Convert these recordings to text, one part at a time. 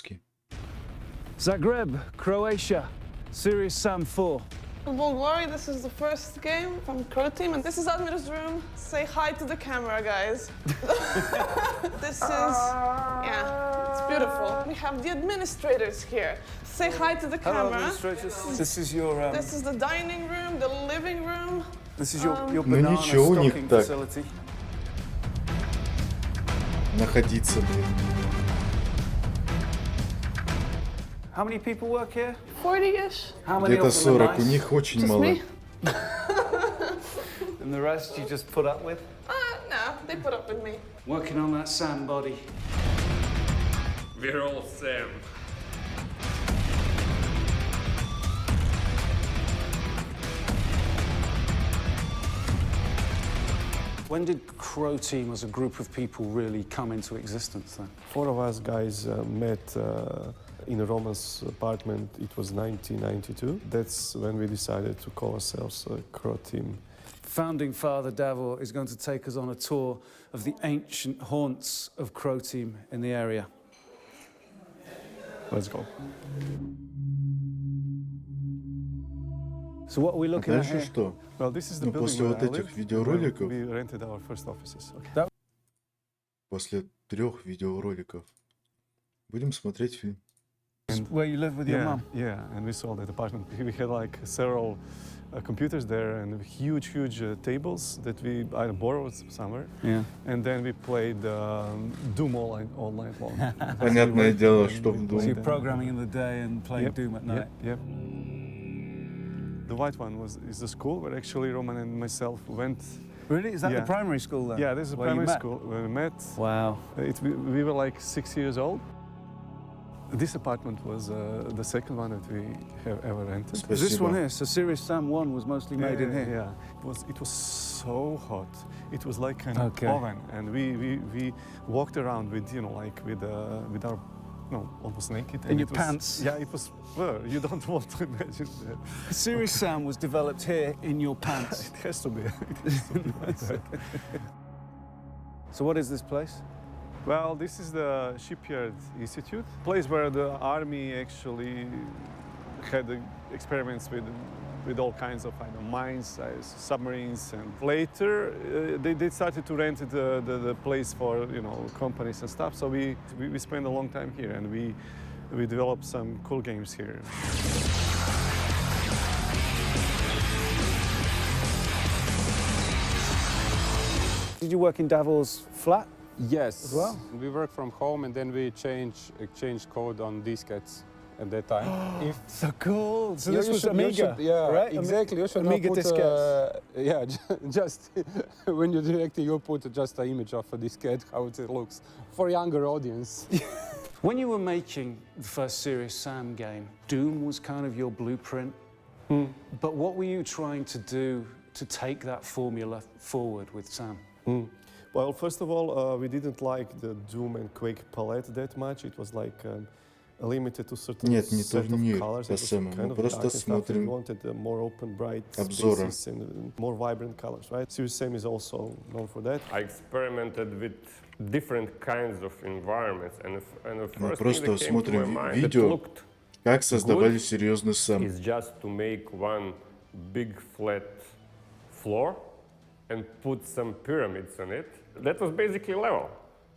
по-русски. Zagreb, Croatia, Serious Sam 4. Don't worry, this is the first game from Crow Team, and this is Admir's room. Say hi to the camera, guys. This is, yeah, it's beautiful. We have the administrators here. Say hi to the camera. Hello, administrators. This is your. This is the dining room, the living room. This is your Ну banana ничего у них stocking так. facility. Находиться, блин. How many people work here? 40-ish. How many Где-то of them are 40, у nice? них очень Just мало. me? And the rest you just put up with? No, they put up with me. Working on that Sam body. We're all Sam. When did Crow Team as a group of people really come into existence then? 4 of us guys met in Roman's apartment. It was 1992. That's when we decided to call ourselves Crow Team. Founding father Davor is going to take us on a tour of the ancient haunts of Crow Team in the area. Let's go. So what are we looking at Дальше here? что? Well, this is the Ну, building после where вот I этих lived, видеороликов, where we rented our first offices. Okay. после 3 видеороликов, будем смотреть фильм. Where you live with your mum? Yeah, and we saw that apartment. We had like several computers there and huge tables that we either borrowed somewhere. Yeah. And then we played Doom all night long. Понятное дело, что в So Doom. you're programming in the day and playing Doom at night? Yep. The white one is the school where actually Roman and myself went. Really? Is that Yeah. the primary school then? Yeah, this is Where you primary met? school where we met. Wow. We were like 6 years old. This apartment was the second one that we have ever rented. Is this Спасибо. one here? So Serious Sam 1 was mostly made in here? Yeah. It was so hot. It was like an Okay. oven, and we walked around with with our almost naked. In and your it was- pants? Yeah, it was. Well, you don't want to imagine that. Serious Sam was developed here in your pants. It has to be. It has to be like that. So what is this place? Well, this is the Shipyard Institute, place where the army actually had experiments with all kinds of mines, submarines, and later they started to rent the place for companies and stuff. So we spent a long time here, and we developed some cool games here. Did you work in Davor's flat? Yes. As well? We work from home and then we exchange code on diskettes at that time. So cool. So You this was should- you Amiga, should- yeah, right? exactly. You should Amiga not put, diskettes. yeah, just when you direct, you put just an image of a diskette, how it looks for younger audience. When you were making the first Serious Sam game, Doom was kind of your blueprint. But what were you trying to do to take that formula forward with Sam? Well, first of all, we didn't like the Doom and Quake palette that much. It was like limited to certain Нет, не set of не colors. по It was самому. kind Мы of просто dark and stuff. We смотрим wanted more open, bright обзоры. spaces and more vibrant colors, right? Serious Sam is also known for that. I experimented with different kinds of environments, and the Мы first thing просто that came to my смотрим mind that видео, looked как создавали серьезный Сэм. is just to make one big flat floor and put some pyramids on it. That was basically level.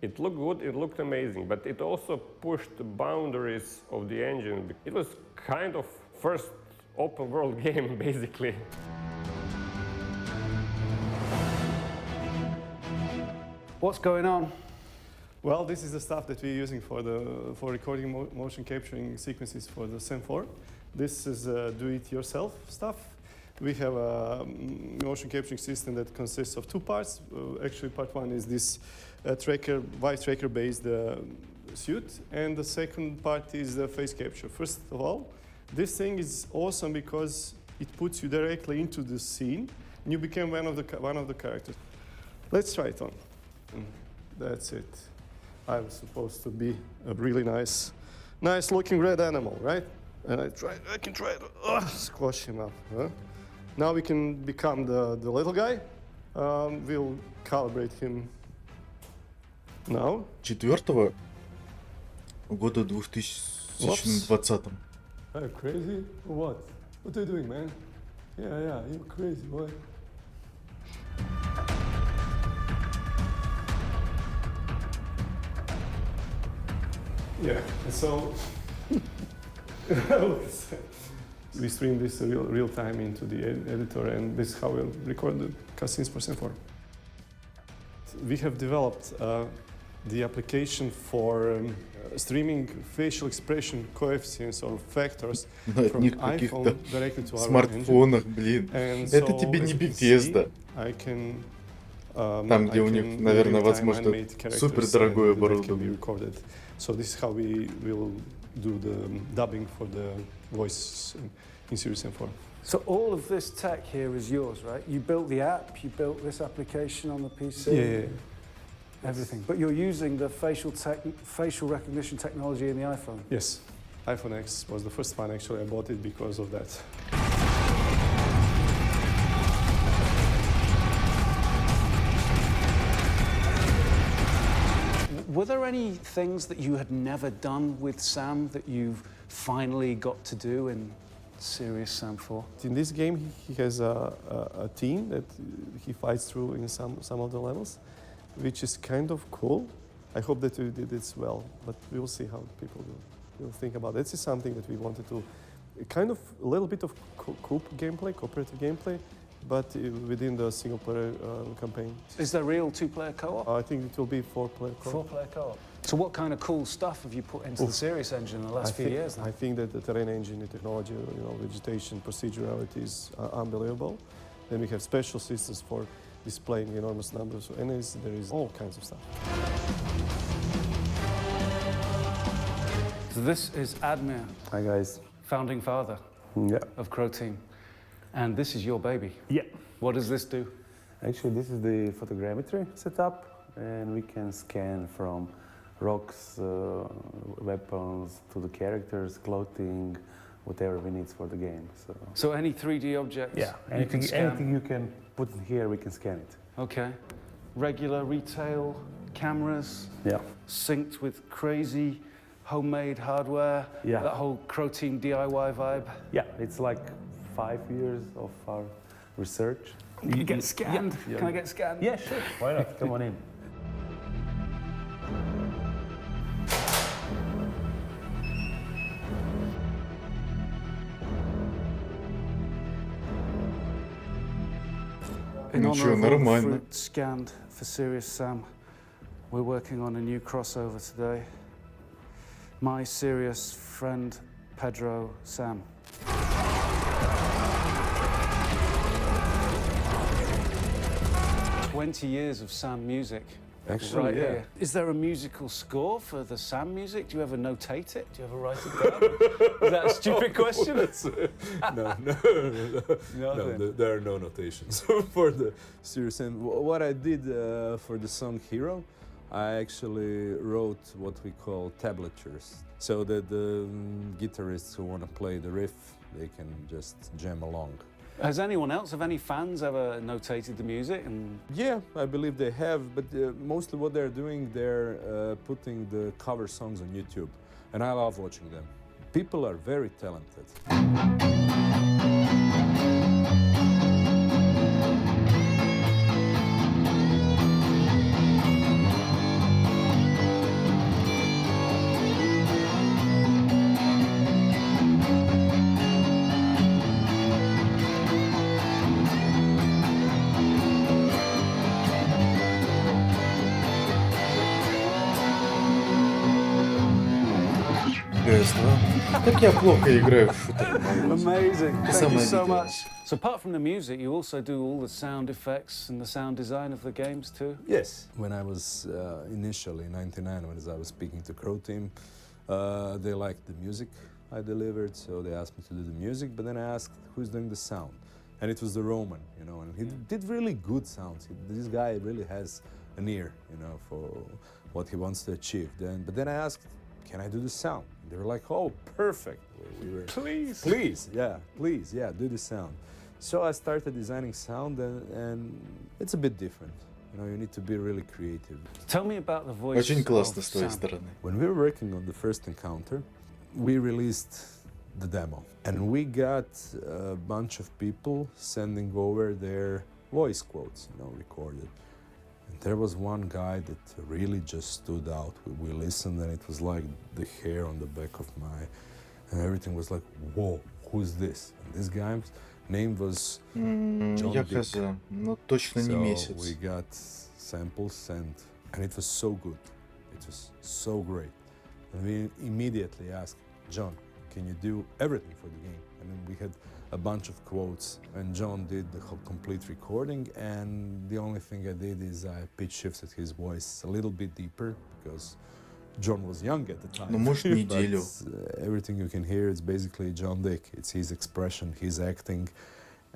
It looked good, it looked amazing, but it also pushed the boundaries of the engine. It was kind of first open world game, basically. What's going on? Well, this is the stuff that we're using for recording motion capturing sequences for the Sam 4. This is do-it-yourself stuff. We have a motion capturing system that consists of 2 parts. Actually, part 1 is this white tracker-based suit, and the second part is the face capture. First of all, this thing is awesome because it puts you directly into the scene, and you become one of the characters. Let's try it on. That's it. I'm supposed to be a really nice looking red animal, right? And I can try to squash him up. Huh? Now we can become the little guy. We'll calibrate him now. 4-го Года 2020. Are you crazy? What? What are you doing, man? Yeah, you're crazy, boy. Yeah, and so we stream this real time into the editor, and this is how we'll record the cutscenes for Sim 4. We have developed the application for streaming facial expression coefficients or factors На from одних каких-то iPhone directly to our смартфонах, блин. engine. And Это so, тебе as не you can see, Bethesda. I can, Там, где I у них, can наверное, real-time возможно, animate characters супердорогое and that can be оборудование. recorded. So this is how we will do the dubbing for the voice in Series M4. So all of this tech here is yours, right? You built the app, you built this application on the PC. Yeah. Everything. But you're using the facial recognition technology in the iPhone. Yes. iPhone X was the first one, actually. I bought it because of that. Were there any things that you had never done with Sam that you've finally got to do in Serious Sam 4? In this game, he has a team that he fights through in some of the levels, which is kind of cool. I hope that we did this well, but we will see how people will think about it. This is something that we wanted to, kind of a little bit of cooperative gameplay, but within the single-player campaign. Is there real two-player co-op? I think it will be four-player co-op. Four-player co-op. So what kind of cool stuff have you put into the Serious engine in the last few years then? I think that the terrain engine, the technology, vegetation, procedurality is unbelievable. Then we have special systems for displaying enormous numbers of enemies. There is all kinds of stuff. So this is Admir, Hi guys. founding father Yeah. of Crow Team. And this is your baby. Yeah. What does this do? Actually, this is the photogrammetry setup, and we can scan from rocks, weapons, to the characters, clothing, whatever we need for the game. So any 3D objects you can anything, scan? anything you can put in here, we can scan it. Okay. Regular retail cameras, Yeah. synced with crazy homemade hardware, Yeah. that whole Crow Team DIY vibe. Yeah, it's like 5 years of our research. Can you get scanned? Yeah. Can I get scanned? Yeah, sure. Why not? Come on in. In Ну honor чё, of all the нормально. fruit scanned for Serious Sam, we're working on a new crossover today. My serious friend, Pedro Sam. "20 years of Sam music." Actually, right yeah. here. Is there a musical score for the Sam music? Do you ever notate it? Do you ever write it down? Is that a stupid question? No, there are no notations for the series. And what I did for the song Hero, I actually wrote what we call tablatures, so that the guitarists who want to play the riff, they can just jam along. Has anyone else, have any fans ever notated the music? And Yeah, I believe they have, but mostly what they're doing, they're putting the cover songs on YouTube, and I love watching them. People are very talented. PS2. Как я плохо играю в шутеры. amazing. Thank you Самое so видео. much. So apart from the music, you also do all the sound effects and the sound design of the games too? Yes. When I was initially in '99, when I was speaking to Crow Team, they liked the music I delivered, so they asked me to do the music. But then I asked who's doing the sound, and it was the Roman, and he did really good sounds. This guy really has an ear, for what he wants to achieve. But then I asked, can I do the sound? They were like, oh, perfect. Please. Please, do the sound. So I started designing sound, and it's a bit different. You need to be really creative. Tell me about the voice Очень классно of с твоей Sam. стороны. When we were working on the first encounter, we released the demo, and we got a bunch of people sending over their voice quotes, recorded. And there was one guy that really just stood out. We listened, and it was like the hair on the back of my, and everything was like, whoa, who's this? And this guy's name was John Я Dick. хз, но точно не So месяц. we got samples, and it was so good. It was so great. And we immediately asked, John, can you do everything for the game? And then we had a bunch of quotes, and John did the whole complete recording, and the only thing I did is I pitch shifted his voice a little bit deeper, because John was young at the time. Ну, может, неделю. But, everything you can hear is basically John Dick. It's his expression, his acting.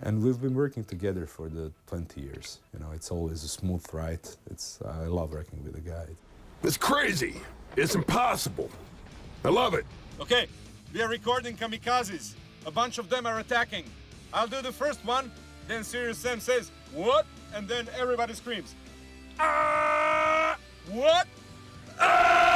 And we've been working together for the 20 years. It's always a smooth ride. I love working with the guy. It's crazy. It's impossible. I love it. Okay, we are recording kamikazes. A bunch of them are attacking. I'll do the first one, then Serious Sam says, what? And then everybody screams, ah! What? Ah!